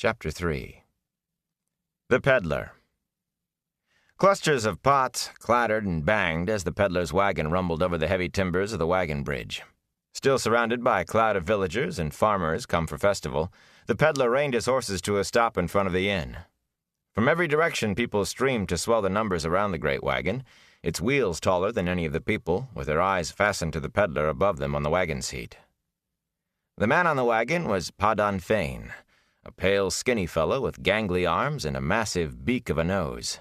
Chapter 3 The Peddler. Clusters of pots clattered and banged as the peddler's wagon rumbled over the heavy timbers of the wagon bridge. Still surrounded by a cloud of villagers and farmers come for festival, the peddler reined his horses to a stop in front of the inn. From every direction people streamed to swell the numbers around the great wagon, its wheels taller than any of the people, with their eyes fastened to the peddler above them on the wagon seat. The man on the wagon was Padan Fain, a pale, skinny fellow with gangly arms and a massive beak of a nose.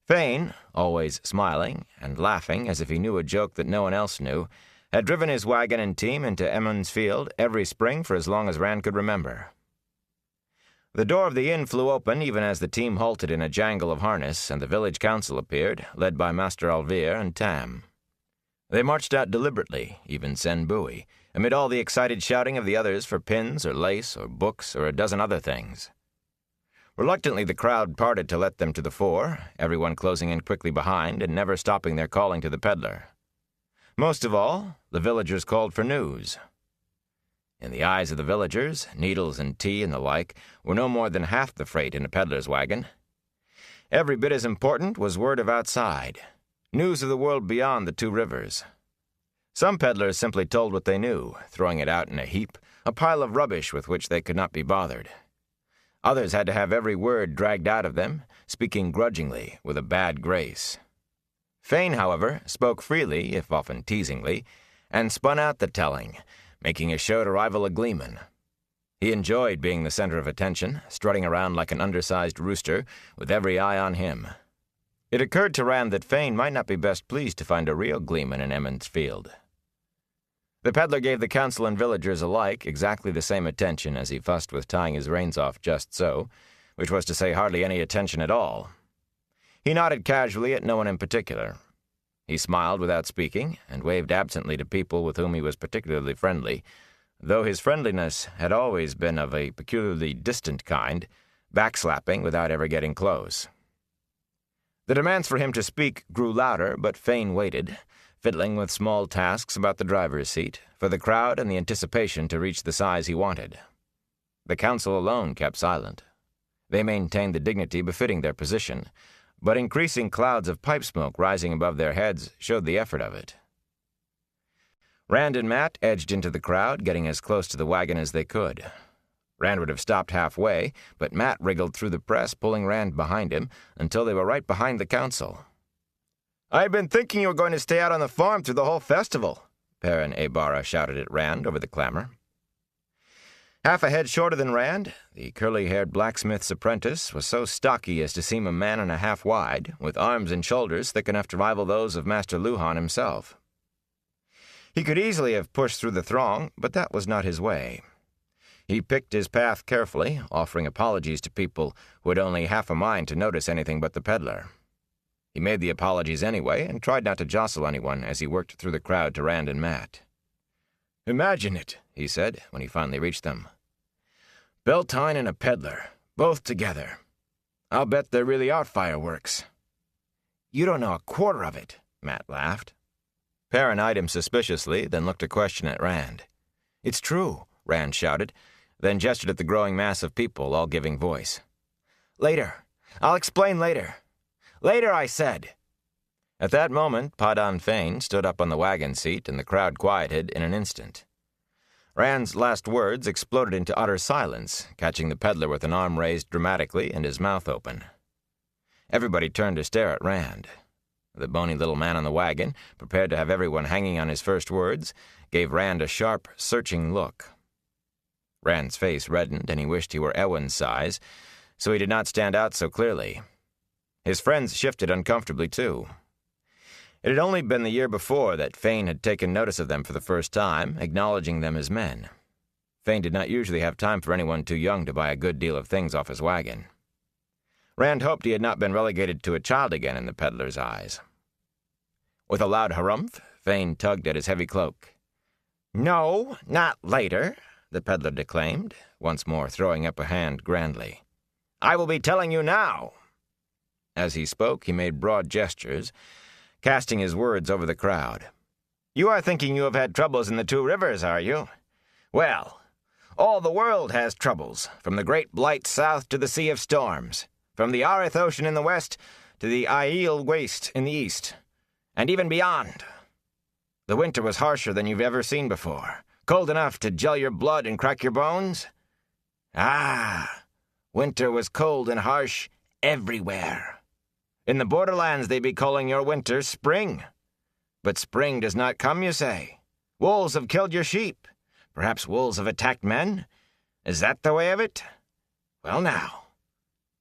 Fain, always smiling and laughing as if he knew a joke that no one else knew, had driven his wagon and team into Emmons Field every spring for as long as Rand could remember. The door of the inn flew open even as the team halted in a jangle of harness, and the village council appeared, led by Master Alvear and Tam. They marched out deliberately, even Sen Bui, amid all the excited shouting of the others for pins or lace or books or a dozen other things. Reluctantly, the crowd parted to let them to the fore, everyone closing in quickly behind and never stopping their calling to the peddler. Most of all, the villagers called for news. In the eyes of the villagers, needles and tea and the like were no more than half the freight in a peddler's wagon. Every bit as important was word of outside, news of the world beyond the 2 rivers. Some peddlers simply told what they knew, throwing it out in a heap, a pile of rubbish with which they could not be bothered. Others had to have every word dragged out of them, speaking grudgingly, with a bad grace. Fain, however, spoke freely, if often teasingly, and spun out the telling, making a show to rival a gleeman. He enjoyed being the center of attention, strutting around like an undersized rooster, with every eye on him. It occurred to Rand that Fain might not be best pleased to find a real gleeman in Emmons Field. The peddler gave the council and villagers alike exactly the same attention as he fussed with tying his reins off just so, which was to say hardly any attention at all. He nodded casually at no one in particular. He smiled without speaking, and waved absently to people with whom he was particularly friendly, though his friendliness had always been of a peculiarly distant kind, backslapping without ever getting close. The demands for him to speak grew louder, but Fain waited, fiddling with small tasks about the driver's seat, for the crowd and the anticipation to reach the size he wanted. The council alone kept silent. They maintained the dignity befitting their position, but increasing clouds of pipe smoke rising above their heads showed the effort of it. Rand and Matt edged into the crowd, getting as close to the wagon as they could. Rand would have stopped halfway, but Matt wriggled through the press, pulling Rand behind him, until they were right behind the council. "I've been thinking you were going to stay out on the farm through the whole festival," Perrin Abara shouted at Rand over the clamor. Half a head shorter than Rand, the curly-haired blacksmith's apprentice was so stocky as to seem a man and a half wide, with arms and shoulders thick enough to rival those of Master Luhan himself. He could easily have pushed through the throng, but that was not his way. He picked his path carefully, offering apologies to people who had only half a mind to notice anything but the peddler. He made the apologies anyway and tried not to jostle anyone as he worked through the crowd to Rand and Matt. "Imagine it," he said when he finally reached them. "Beltane and a peddler, both together. I'll bet there really are fireworks." "You don't know a quarter of it," Matt laughed. Perrin eyed him suspiciously, then looked a question at Rand. "It's true," Rand shouted, then gestured at the growing mass of people, all giving voice. "Later. I'll explain later. Later, I said." At that moment, Padan Fain stood up on the wagon seat, and the crowd quieted in an instant. Rand's last words exploded into utter silence, catching the peddler with an arm raised dramatically and his mouth open. Everybody turned to stare at Rand. The bony little man on the wagon, prepared to have everyone hanging on his first words, gave Rand a sharp, searching look. Rand's face reddened, and he wished he were Eowyn's size, so he did not stand out so clearly. His friends shifted uncomfortably, too. It had only been the year before that Fain had taken notice of them for the first time, acknowledging them as men. Fain did not usually have time for anyone too young to buy a good deal of things off his wagon. Rand hoped he had not been relegated to a child again in the peddler's eyes. With a loud harumph, Fain tugged at his heavy cloak. "No, not later," the peddler declaimed, once more throwing up a hand grandly. "I will be telling you now." As he spoke, he made broad gestures, casting his words over the crowd. "You are thinking you have had troubles in the 2 rivers, are you? Well, All the world has troubles, from the Great Blight south to the Sea of Storms, from the Arith Ocean in the west to the Aiel Waste in the east, and even beyond. The winter was harsher than you've ever seen before, cold enough to gel your blood and crack your bones. Ah, winter was cold and harsh everywhere. In the borderlands they be calling your winter spring. But spring does not come, you say. Wolves have killed your sheep. Perhaps wolves have attacked men? Is that the way of it? Well now,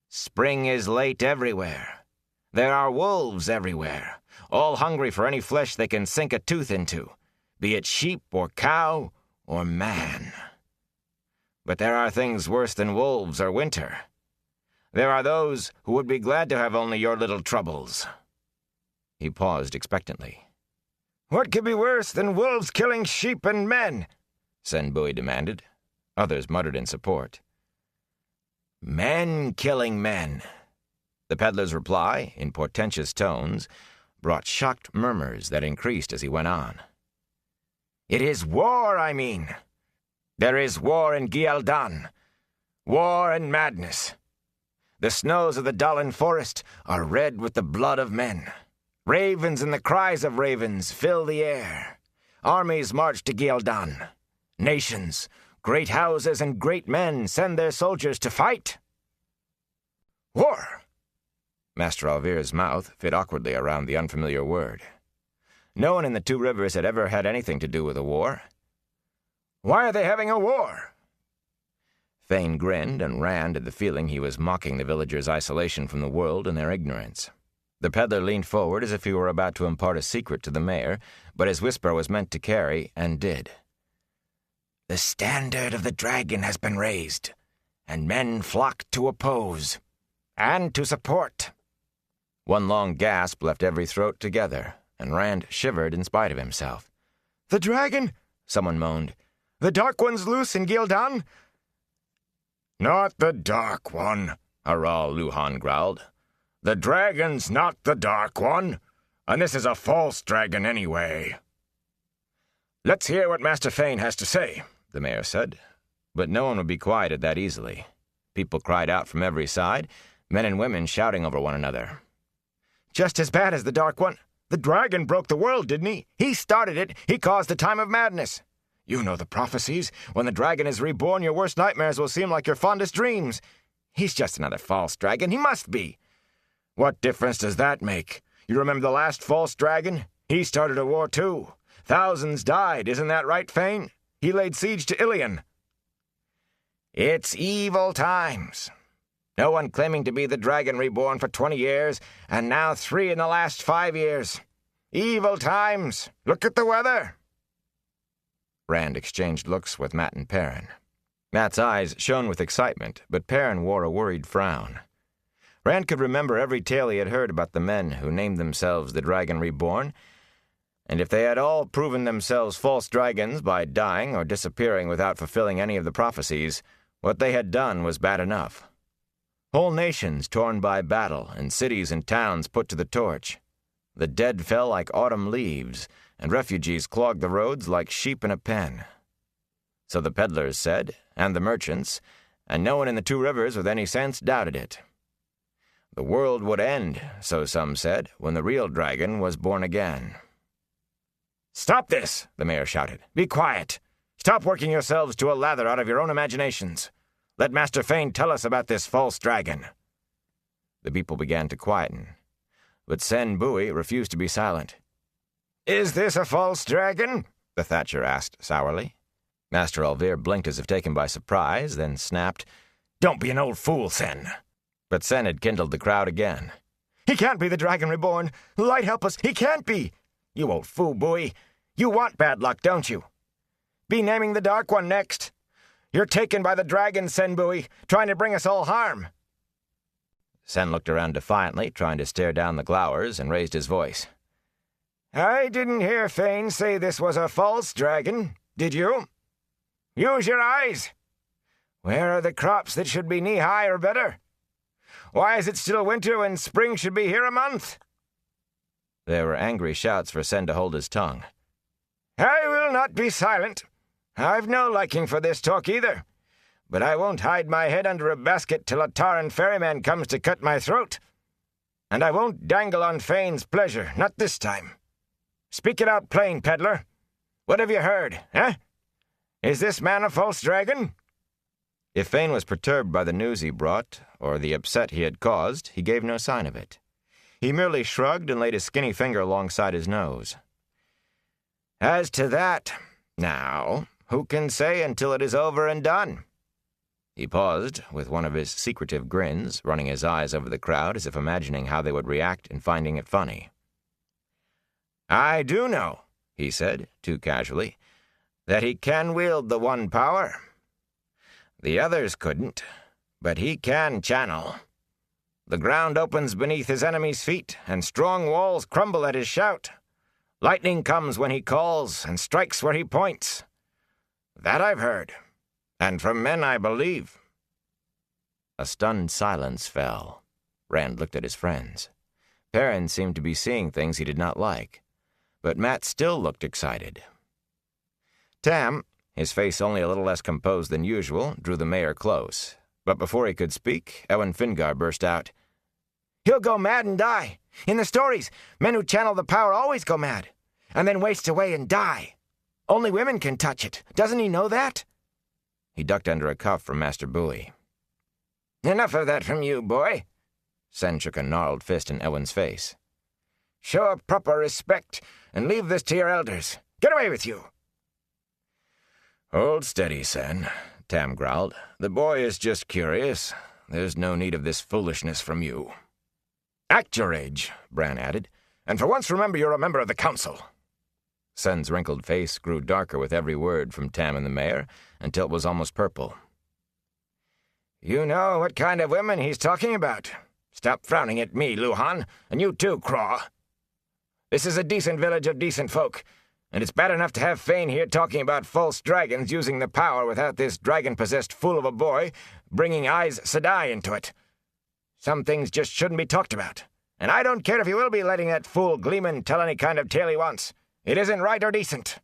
spring is late everywhere. There are wolves everywhere, all hungry for any flesh they can sink a tooth into, be it sheep or cow or man. But there are things worse than wolves or winter. There are those who would be glad to have only your little troubles. He paused expectantly. What could be worse than wolves killing sheep and men? Sen Bui demanded. Others muttered in support. Men killing men. The peddler's reply, in portentous tones, brought shocked murmurs that increased as he went on. It is war, I mean. There is war in Gieldan. War and madness. The snows of the Dallin forest are red with the blood of men. Ravens and the cries of ravens fill the air. Armies march to Gieldan. Nations, great houses and great men send their soldiers to fight. War! Master Alvir's mouth fit awkwardly around the unfamiliar word. No one in the Two Rivers had ever had anything to do with a war. Why are they having a war? Thane grinned and ran at the feeling he was mocking the villagers' isolation from the world and their ignorance. The peddler leaned forward as if he were about to impart a secret to the mayor, but his whisper was meant to carry, and did. The standard of the dragon has been raised, and men flock to oppose, and to support. One long gasp left every throat together, and Rand shivered in spite of himself. The dragon? Someone moaned. The Dark One's loose in Gildan? Not the Dark One, Harral Luhan growled. The dragon's not the Dark One, and this is a false dragon anyway. Let's hear what Master Thane has to say, the mayor said. But no one would be quieted that easily. People cried out from every side, men and women shouting over one another. Just as bad as the Dark One. The dragon broke the world, didn't he? He started it. He caused the time of madness. You know the prophecies. When the dragon is reborn, your worst nightmares will seem like your fondest dreams. He's just another false dragon. He must be. What difference does that make? You remember the last false dragon? He started a war too. Thousands died, isn't that right, Thane? He laid siege to Ilion. It's evil times. No one claiming to be the dragon reborn for 20 years, and now 3 in the last 5 years. Evil times. Look at the weather. Rand exchanged looks with Matt and Perrin. Matt's eyes shone with excitement, but Perrin wore a worried frown. Rand could remember every tale he had heard about the men who named themselves the Dragon Reborn, and if they had all proven themselves false dragons by dying or disappearing without fulfilling any of the prophecies, what they had done was bad enough. Whole nations torn by battle, and cities and towns put to the torch. The dead fell like autumn leaves, and refugees clogged the roads like sheep in a pen. So the peddlers said, and the merchants, and no one in the Two Rivers with any sense doubted it. The world would end, so some said, when the real dragon was born again. Stop this, the mayor shouted. Be quiet. Stop working yourselves to a lather out of your own imaginations. Let Master Thane tell us about this false dragon. The people began to quieten, but Sen Bui refused to be silent. Is this a false dragon? The thatcher asked sourly. Master Alvir blinked as if taken by surprise, then snapped, Don't be an old fool, Sen. But Sen had kindled the crowd again. He can't be the dragon reborn. Light help us, he can't be. You old fool, Bui. You want bad luck, don't you? Be naming the Dark One next. You're taken by the dragon, Sen Bui, trying to bring us all harm. Sen looked around defiantly, trying to stare down the glowers, and raised his voice. I didn't hear Thane say this was a false dragon, did you? Use your eyes. Where are the crops that should be knee-high or better? Why is it still winter when spring should be here a month? There were angry shouts for Sen to hold his tongue. I will not be silent. I've no liking for this talk either. but I won't hide my head under a basket till a Taran ferryman comes to cut my throat. And I won't dangle on Fane's pleasure, not this time. Speak it out plain, peddler. What have you heard, eh? Is this man a false dragon?" If Fane was perturbed by the news he brought, or the upset he had caused, he gave no sign of it. He merely shrugged and laid his skinny finger alongside his nose. "As to that, now, who can say until it is over and done?" He paused, with one of his secretive grins, running his eyes over the crowd as if imagining how they would react and finding it funny. "I do know," he said, too casually, "that he can wield the one power. The others couldn't, but he can channel. The ground opens beneath his enemy's feet, and strong walls crumble at his shout. Lightning comes when he calls, and strikes where he points. That I've heard, and from men I believe." A stunned silence fell. Rand looked at his friends. Perrin seemed to be seeing things he did not like, but Matt still looked excited. Tam, his face only a little less composed than usual, drew the mayor close. But before he could speak, Ewan Fingar burst out, "He'll go mad and die. In the stories, men who channel the power always go mad, and then waste away and die. Only women can touch it. Doesn't he know that?" He ducked under a cuff from Master Bowie. "Enough of that from you, boy." Sen shook a gnarled fist in Ewan's face. "Show a proper respect, and leave this to your elders. Get away with you." "Hold steady, Sen," Tam growled. "The boy is just curious. There's no need of this foolishness from you." "Act your age," Bran added, "and for once remember you're a member of the council." Sen's wrinkled face grew darker with every word from Tam and the mayor, until it was almost purple. "You know what kind of women he's talking about. Stop frowning at me, Luhan, and you too, Craw. This is a decent village of decent folk, and it's bad enough to have Fane here talking about false dragons using the power without this dragon-possessed fool of a boy bringing Aes Sedai into it. Some things just shouldn't be talked about, and I don't care if you will be letting that fool Gleeman tell any kind of tale he wants. It isn't right or decent."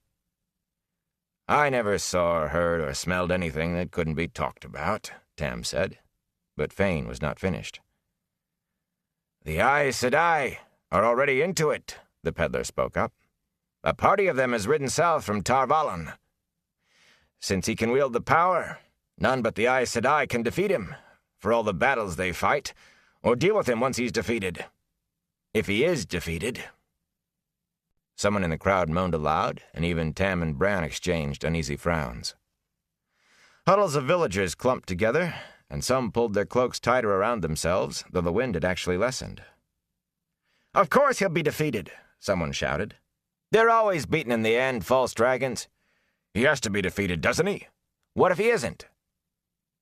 "I never saw or heard or smelled anything that couldn't be talked about," Tam said, but Fane was not finished. "The Aes Sedai are already into it," the peddler spoke up. "A party of them has ridden south from Tar Valon. Since he can wield the power, none but the Aes Sedai can defeat him, for all the battles they fight, or deal with him once he's defeated. If he is defeated." Someone in the crowd moaned aloud, and even Tam and Bran exchanged uneasy frowns. Huddles of villagers clumped together, and some pulled their cloaks tighter around themselves, though the wind had actually lessened. "Of course he'll be defeated," someone shouted. "They're always beaten in the end, false dragons." "He has to be defeated, doesn't he?" "What if he isn't?"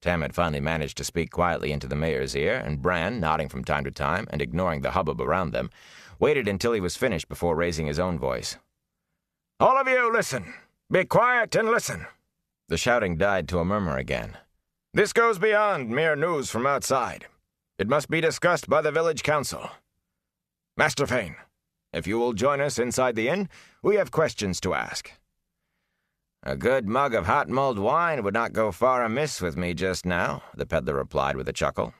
Tam had finally managed to speak quietly into the mayor's ear, and Bran, nodding from time to time and ignoring the hubbub around them, waited until he was finished before raising his own voice. "All of you, listen. Be quiet and listen." The shouting died to a murmur again. "This goes beyond mere news from outside. It must be discussed by the village council. Master Fane, if you will join us inside the inn, we have questions to ask." "A good mug of hot mulled wine would not go far amiss with me just now," the peddler replied with a chuckle.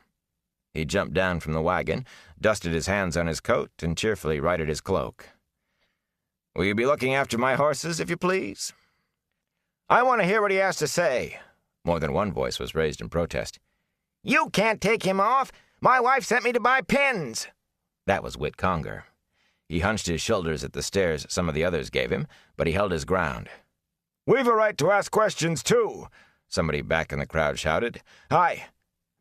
He jumped down from the wagon, dusted his hands on his coat, and cheerfully righted his cloak. "Will you be looking after my horses, if you please?" "I want to hear what he has to say." More than one voice was raised in protest. "You can't take him off. My wife sent me to buy pins." That was Whit Conger. He hunched his shoulders at the stares some of the others gave him, but he held his ground. "We've a right to ask questions, too," somebody back in the crowd shouted. "Aye,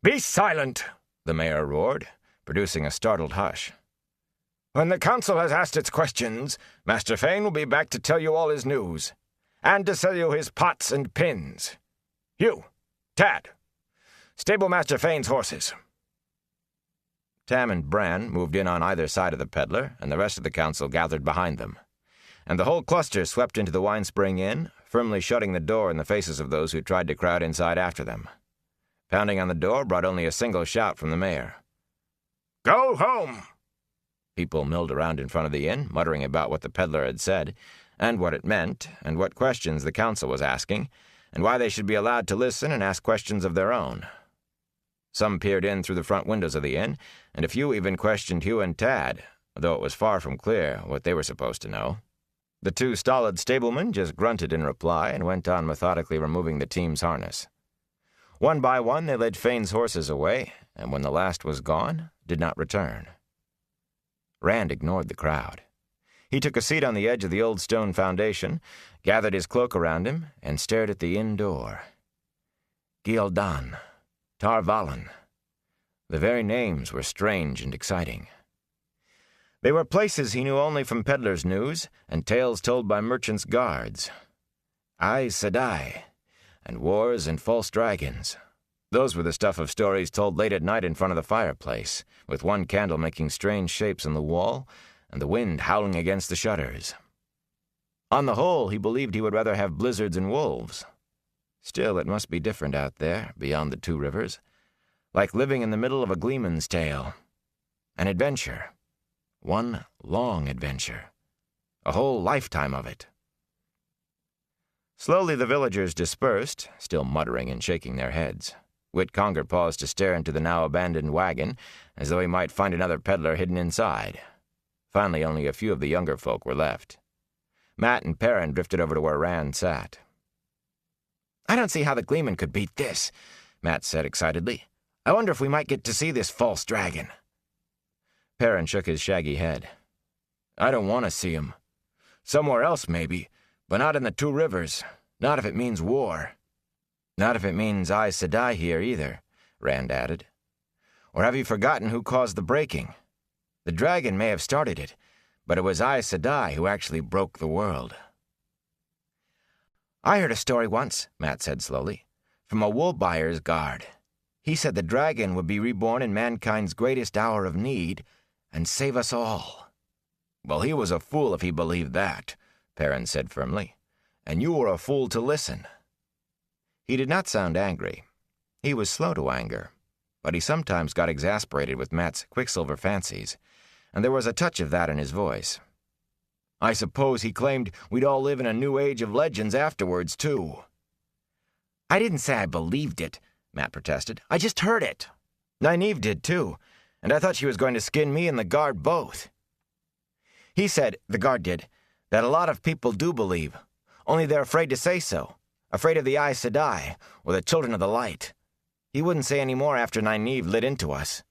be silent," the mayor roared, producing a startled hush. "When the council has asked its questions, Master Fane will be back to tell you all his news, and to sell you his pots and pins. You, Tad, stable Master Fane's horses." Tam and Bran moved in on either side of the peddler, and the rest of the council gathered behind them. And the whole cluster swept into the Wine Spring Inn, firmly shutting the door in the faces of those who tried to crowd inside after them. Pounding on the door brought only a single shout from the mayor. "Go home!" People milled around in front of the inn, muttering about what the peddler had said, and what it meant, and what questions the council was asking, and why they should be allowed to listen and ask questions of their own. Some peered in through the front windows of the inn, and a few even questioned Hugh and Tad, though it was far from clear what they were supposed to know. The two stolid stablemen just grunted in reply and went on methodically removing the team's harness. One by one they led Fane's horses away, and when the last was gone, did not return. Rand ignored the crowd. He took a seat on the edge of the old stone foundation, gathered his cloak around him, and stared at the inn door. Gildan, Tarvalon. The very names were strange and exciting. They were places he knew only from peddlers' news and tales told by merchants' guards. Aes Sedai, and wars and false dragons. Those were the stuff of stories told late at night in front of the fireplace, with one candle making strange shapes on the wall and the wind howling against the shutters. On the whole, he believed he would rather have blizzards and wolves. Still, it must be different out there, beyond the two rivers, like living in the middle of a gleeman's tale. An adventure. One long adventure. A whole lifetime of it. Slowly the villagers dispersed, still muttering and shaking their heads. Whit Conger paused to stare into the now abandoned wagon, as though he might find another peddler hidden inside. Finally, only a few of the younger folk were left. Matt and Perrin drifted over to where Rand sat. "I don't see how the Gleeman could beat this," Matt said excitedly. "I wonder if we might get to see this false dragon." Perrin shook his shaggy head. "I don't want to see him. Somewhere else, maybe, but not in the two rivers. Not if it means war." "Not if it means Aes Sedai here, either," Rand added. "Or have you forgotten who caused the breaking? The dragon may have started it, but it was Aes Sedai who actually broke the world." "I heard a story once," Matt said slowly, "from a wool buyer's guard. He said the dragon would be reborn in mankind's greatest hour of need and save us all." "Well, he was a fool if he believed that," Perrin said firmly, "and you were a fool to listen." He did not sound angry. He was slow to anger, but he sometimes got exasperated with Matt's quicksilver fancies, and there was a touch of that in his voice. "I suppose he claimed we'd all live in a new age of legends afterwards, too." "I didn't say I believed it," Matt protested. "I just heard it. Nynaeve did, too, and I thought she was going to skin me and the guard both." "He said, the guard did, that a lot of people do believe, only they're afraid to say so, afraid of the Aes Sedai, or the Children of the Light. He wouldn't say any more after Nynaeve lit into us.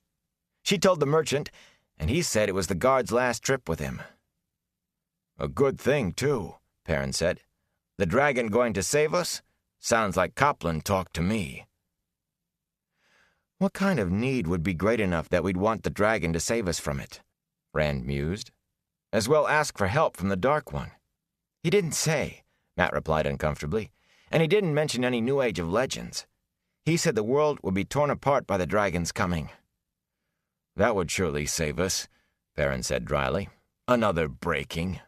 She told the merchant, and he said it was the guard's last trip with him." "A good thing, too," Perrin said. "The dragon going to save us? Sounds like Copland talk to me." "What kind of need would be great enough that we'd want the dragon to save us from it?" Rand mused. "As well ask for help from the Dark One." "He didn't say," Matt replied uncomfortably, "and he didn't mention any new age of legends. He said the world would be torn apart by the dragon's coming." "That would surely save us," Perrin said dryly. "Another breaking."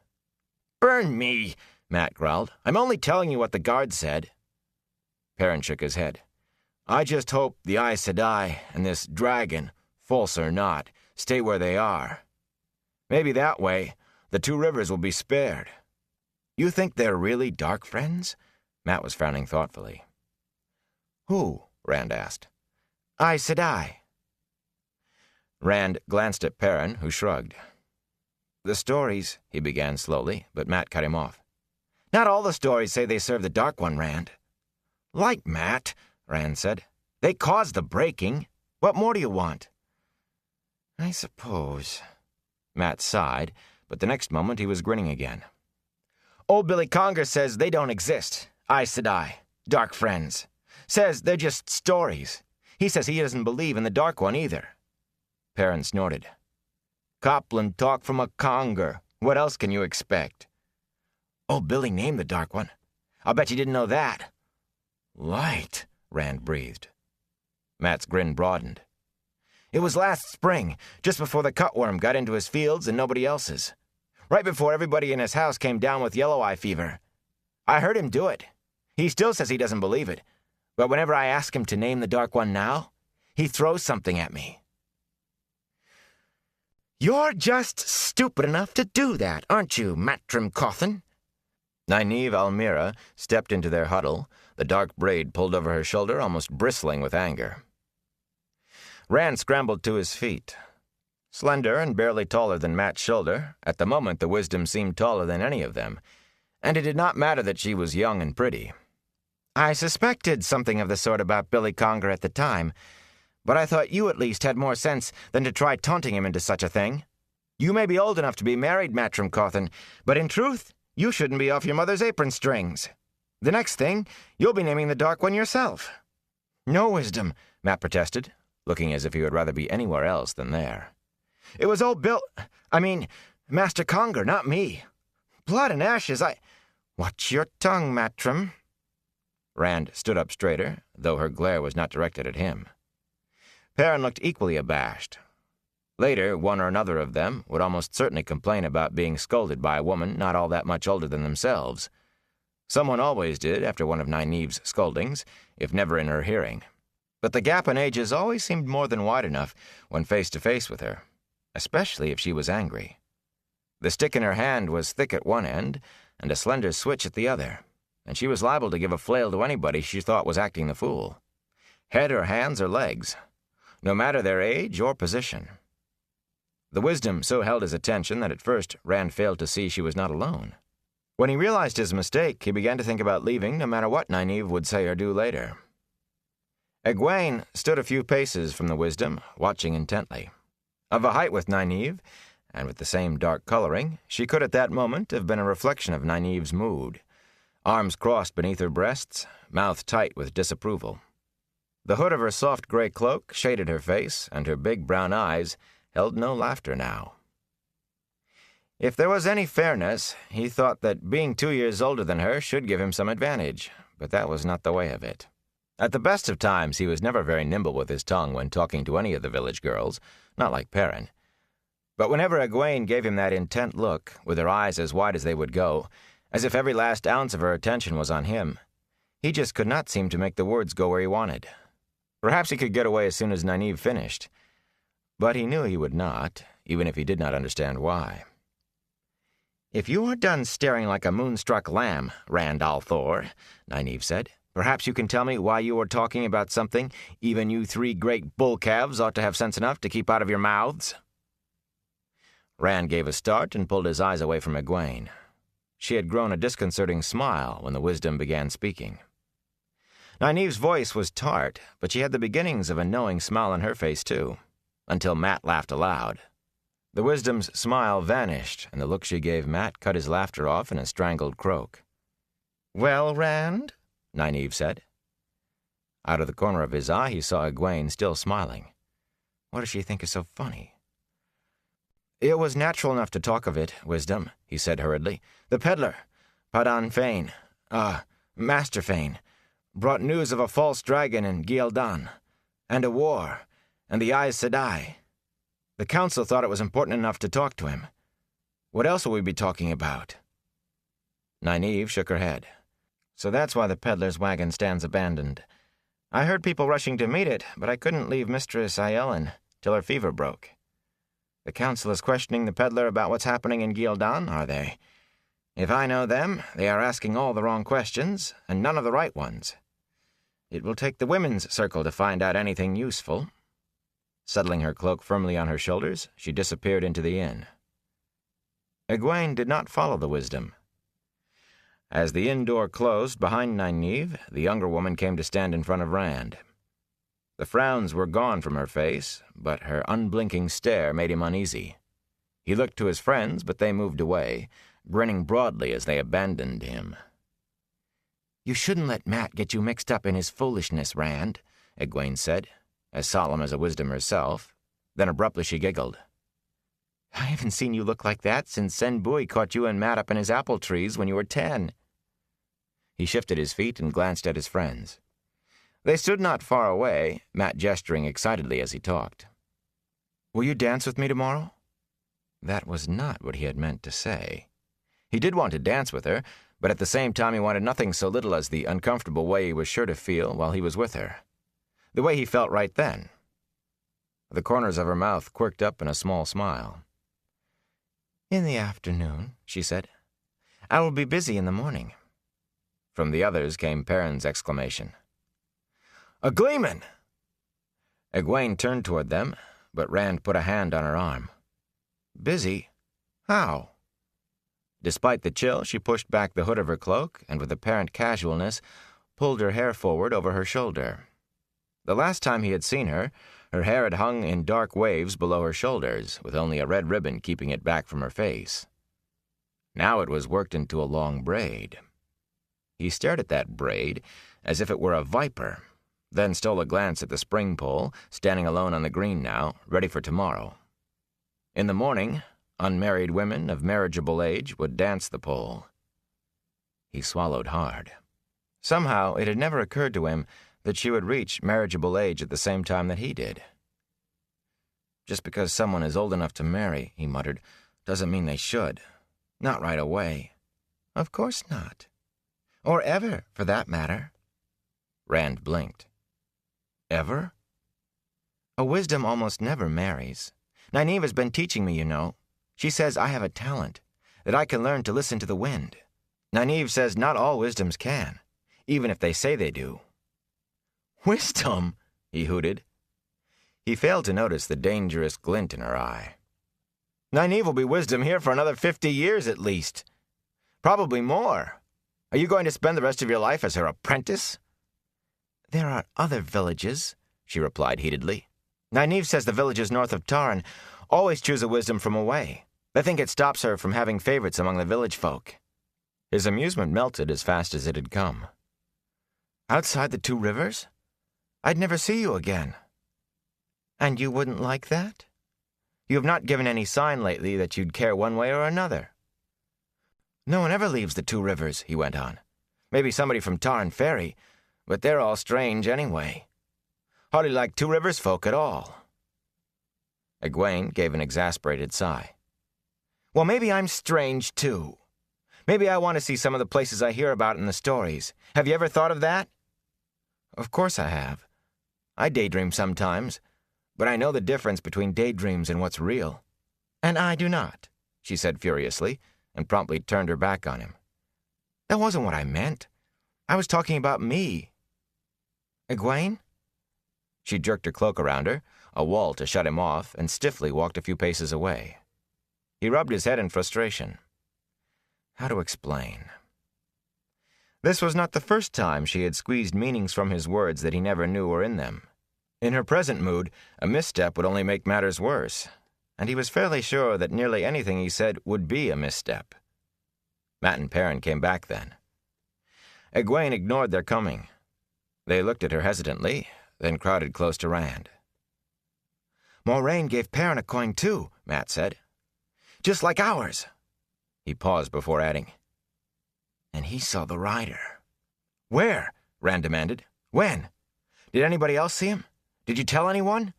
"Burn me," Matt growled. "I'm only telling you what the guard said." Perrin shook his head. "I just hope the Aes Sedai and this dragon, false or not, stay where they are. Maybe that way, the two rivers will be spared." "You think they're really dark friends?" Matt was frowning thoughtfully. "Who?" Rand asked. "Aes Sedai." Rand glanced at Perrin, who shrugged. "The stories," he began slowly, but Matt cut him off. "Not all the stories say they serve the Dark One, Rand." "Like Matt," Rand said. "They caused the breaking. What more do you want?" "I suppose." Matt sighed, but the next moment he was grinning again. "Old Billy Conger says they don't exist. Aes Sedai, dark friends. Says they're just stories. He says he doesn't believe in the Dark One either." Perrin snorted. "Copland talk from a Conger. What else can you expect?" "Old Billy named the Dark One. I'll bet you didn't know that." "Light," Rand breathed. Matt's grin broadened. "It was last spring, just before the cutworm got into his fields and nobody else's. Right before everybody in his house came down with yellow eye fever. I heard him do it. He still says he doesn't believe it, but whenever I ask him to name the Dark One now, he throws something at me." "You're just stupid enough to do that, aren't you, Matrim Cawthon?" Nynaeve Almira stepped into their huddle, the dark braid pulled over her shoulder, almost bristling with anger. Rand scrambled to his feet. Slender and barely taller than Matt's shoulder, at the moment the wisdom seemed taller than any of them, and it did not matter that she was young and pretty. "I suspected something of the sort about Billy Conger at the time, but I thought you at least had more sense than to try taunting him into such a thing. You may be old enough to be married, Matrim Cawthon, but in truth, you shouldn't be off your mother's apron strings. The next thing, you'll be naming the Dark One yourself." "No, Wisdom," Matt protested, looking as if he would rather be anywhere else than there. "It was old Master Conger, not me. Blood and ashes, Watch your tongue, Matrim." Rand stood up straighter, though her glare was not directed at him. Perrin looked equally abashed. Later, one or another of them would almost certainly complain about being scolded by a woman not all that much older than themselves. Someone always did after one of Nynaeve's scoldings, if never in her hearing. But the gap in ages always seemed more than wide enough when face to face with her, especially if she was angry. The stick in her hand was thick at one end and a slender switch at the other, and she was liable to give a flail to anybody she thought was acting the fool. Head or hands or legs, no matter their age or position. The wisdom so held his attention that at first Rand failed to see she was not alone. When he realized his mistake, he began to think about leaving no matter what Nynaeve would say or do later. Egwene stood a few paces from the wisdom, watching intently. Of a height with Nynaeve, and with the same dark coloring, she could at that moment have been a reflection of Nynaeve's mood, arms crossed beneath her breasts, mouth tight with disapproval. The hood of her soft gray cloak shaded her face, and her big brown eyes held no laughter now. If there was any fairness, he thought that being 2 years older than her should give him some advantage, but that was not the way of it. At the best of times, he was never very nimble with his tongue when talking to any of the village girls, not like Perrin. But whenever Egwene gave him that intent look, with her eyes as wide as they would go, as if every last ounce of her attention was on him, he just could not seem to make the words go where he wanted. Perhaps he could get away as soon as Nynaeve finished, but he knew he would not, even if he did not understand why. "If you are done staring like a moonstruck lamb, Rand al'Thor," Nynaeve said, "perhaps you can tell me why you are talking about something even you 3 great bull calves ought to have sense enough to keep out of your mouths." Rand gave a start and pulled his eyes away from Egwene. She had grown a disconcerting smile when the wisdom began speaking. Nynaeve's voice was tart, but she had the beginnings of a knowing smile on her face, too, until Matt laughed aloud. The wisdom's smile vanished, and the look she gave Matt cut his laughter off in a strangled croak. "Well, Rand?" Nynaeve said. Out of the corner of his eye, he saw Egwene still smiling. What does she think is so funny? "It was natural enough to talk of it, Wisdom," he said hurriedly. "The peddler, Padan Fain, Master Fain, brought news of a false dragon in Ghealdan, and a war, and the Aes Sedai. The council thought it was important enough to talk to him. What else will we be talking about?" Nynaeve shook her head. "So that's why the peddler's wagon stands abandoned. I heard people rushing to meet it, but I couldn't leave Mistress Aiellen till her fever broke. The council is questioning the peddler about what's happening in Ghealdan, are they? If I know them, they are asking all the wrong questions, and none of the right ones. It will take the women's circle to find out anything useful." Settling her cloak firmly on her shoulders, she disappeared into the inn. Egwene did not follow the wisdom. As the inn door closed behind Nynaeve, the younger woman came to stand in front of Rand. The frowns were gone from her face, but her unblinking stare made him uneasy. He looked to his friends, but they moved away, grinning broadly as they abandoned him. "You shouldn't let Matt get you mixed up in his foolishness, Rand," Egwene said, as solemn as a wisdom herself. Then abruptly she giggled. "I haven't seen you look like that since Senbui caught you and Matt up in his apple trees when you were 10. He shifted his feet and glanced at his friends. They stood not far away, Matt gesturing excitedly as he talked. "Will you dance with me tomorrow?" That was not what he had meant to say. He did want to dance with her, but at the same time he wanted nothing so little as the uncomfortable way he was sure to feel while he was with her. The way he felt right then. The corners of her mouth quirked up in a small smile. "In the afternoon," she said. "I will be busy in the morning." From the others came Perrin's exclamation. "A gleeman!" Egwene turned toward them, but Rand put a hand on her arm. "Busy? How?" Despite the chill, she pushed back the hood of her cloak and with apparent casualness pulled her hair forward over her shoulder. The last time he had seen her, her hair had hung in dark waves below her shoulders, with only a red ribbon keeping it back from her face. Now it was worked into a long braid. He stared at that braid as if it were a viper, then stole a glance at the spring pole, standing alone on the green now, ready for tomorrow. In the morning, unmarried women of marriageable age would dance the pole. He swallowed hard. Somehow it had never occurred to him that she would reach marriageable age at the same time that he did. "Just because someone is old enough to marry," he muttered, "doesn't mean they should. Not right away." "Of course not. Or ever, for that matter." Rand blinked. "Ever?" "A wisdom almost never marries. Nynaeve has been teaching me, you know. She says I have a talent, that I can learn to listen to the wind. Nynaeve says not all wisdoms can, even if they say they do." "Wisdom?" he hooted. He failed to notice the dangerous glint in her eye. "Nynaeve will be wisdom here for another 50 years at least. Probably more. Are you going to spend the rest of your life as her apprentice?" "There are other villages," she replied heatedly. "Nynaeve says the villages north of Tarn always choose a wisdom from away. They think it stops her from having favorites among the village folk." His amusement melted as fast as it had come. "Outside the 2 rivers? I'd never see you again." "And you wouldn't like that? You have not given any sign lately that you'd care one way or another." "No one ever leaves the 2 rivers," he went on. "Maybe somebody from Tarn Ferry, but they're all strange anyway. Hardly like 2 Rivers folk at all." Egwene gave an exasperated sigh. "Well, maybe I'm strange, too. Maybe I want to see some of the places I hear about in the stories. Have you ever thought of that?" "Of course I have. I daydream sometimes, but I know the difference between daydreams and what's real." "And I do not," she said furiously, and promptly turned her back on him. "That wasn't what I meant. I was talking about me." "Egwene?" She jerked her cloak around her, a wall to shut him off, and stiffly walked a few paces away. He rubbed his head in frustration. How to explain? This was not the first time she had squeezed meanings from his words that he never knew were in them. In her present mood, a misstep would only make matters worse, and he was fairly sure that nearly anything he said would be a misstep. Matt and Perrin came back then. Egwene ignored their coming. They looked at her hesitantly, then crowded close to Rand. "Moraine gave Perrin a coin too," Matt said. "Just like ours." He paused before adding, "And he saw the rider." "Where?" Rand demanded. "When? Did anybody else see him? Did you tell anyone?"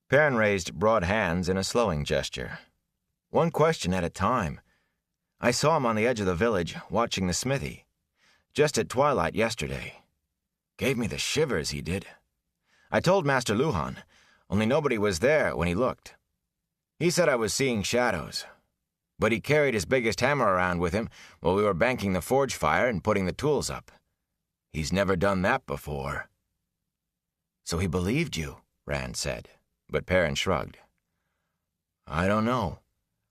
Perrin raised broad hands in a slowing gesture. "One question at a time. I saw him on the edge of the village, watching the smithy. Just at twilight yesterday. Gave me the shivers, he did. I told Master Luhan, only nobody was there when he looked. He said I was seeing shadows. But he carried his biggest hammer around with him while we were banking the forge fire and putting the tools up. He's never done that before." "So he believed you," Rand said, but Perrin shrugged. "I don't know.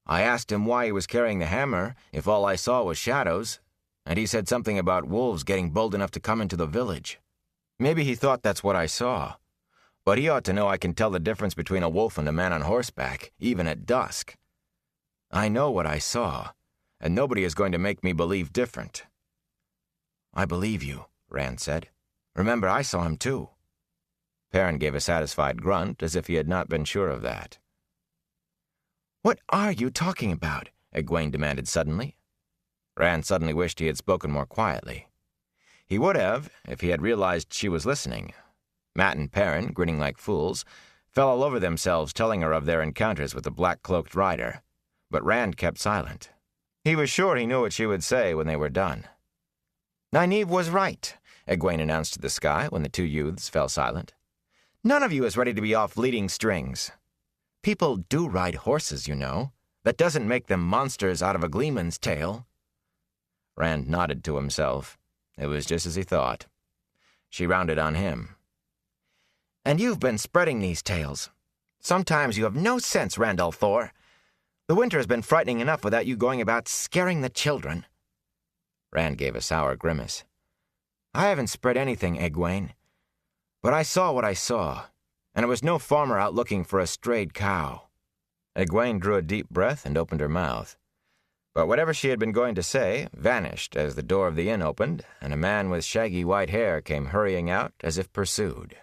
I asked him why he was carrying the hammer if all I saw was shadows, and he said something about wolves getting bold enough to come into the village. Maybe he thought that's what I saw, but he ought to know I can tell the difference between a wolf and a man on horseback, even at dusk. I know what I saw, and nobody is going to make me believe different." "I believe you," Rand said. "Remember, I saw him too." Perrin gave a satisfied grunt, as if he had not been sure of that. "What are you talking about?" Egwene demanded suddenly. Rand suddenly wished he had spoken more quietly. He would have, if he had realized she was listening. Matt and Perrin, grinning like fools, fell all over themselves telling her of their encounters with the black-cloaked rider, but Rand kept silent. He was sure he knew what she would say when they were done. "Nynaeve was right," Egwene announced to the sky when the 2 youths fell silent. "None of you is ready to be off leading strings. People do ride horses, you know. That doesn't make them monsters out of a gleeman's tale." Rand nodded to himself. It was just as he thought. She rounded on him. "And you've been spreading these tales. Sometimes you have no sense, Randall Thor. The winter has been frightening enough without you going about scaring the children." Rand gave a sour grimace. "I haven't spread anything, Egwene. But I saw what I saw, and it was no farmer out looking for a strayed cow." Egwene drew a deep breath and opened her mouth. But whatever she had been going to say vanished as the door of the inn opened, and a man with shaggy white hair came hurrying out as if pursued.